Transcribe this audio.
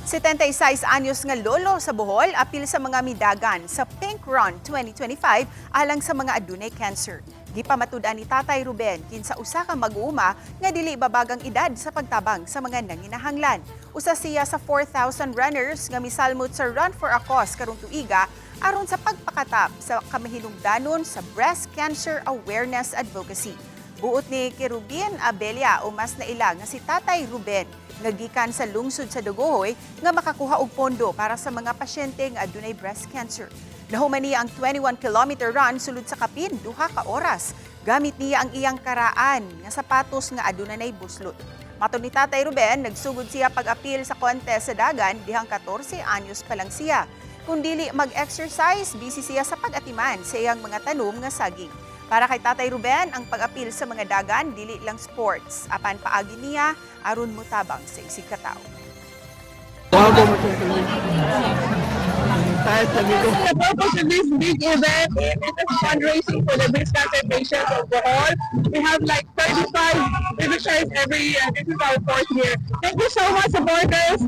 76 anyos nga lolo sa Bohol apil sa mga midagan sa Pink Run 2025 alang sa mga adunay cancer. Gipamatud-an ni Tatay Ruben kinsa usa ka mag-uuma nga dili babagang edad sa pagtabang sa mga nanginahanglan. Usa siya sa 4,000 runners nga misalmot sa Run for a Cause karong tuiga aron sa pagpakatap sa kamahinungdanon sa breast cancer awareness advocacy. Buot ni Kerubin Abelia o mas naila nga si Tatay Ruben nagikan sa lungsod sa Dugohoy nga makakuha og pondo para sa mga pasyente nga adunay breast cancer. Nahuman niya ang 21-kilometer run sulod sa kapin 2 ka oras. Gamit niya ang iyang karaan nga sapatos nga adunay buslot. Matod ni Tatay Ruben, nagsugod siya pag-apil sa contest sa dagan dihang 14 anyos pa lang siya. Kung dili mag-exercise, busy siya sa pag-atiman sa iyang mga tanom nga saging. Para kay Tatay Ruben, ang pag-apil sa mga dagan dili lang sports. Apan paagi niya aron mutabang sa isig katao. The purpose of this big event is fundraising for the breast cancer patients of Bohol. We have like 35 divisions every year. This is our 4th year. Thank you so much, supporters.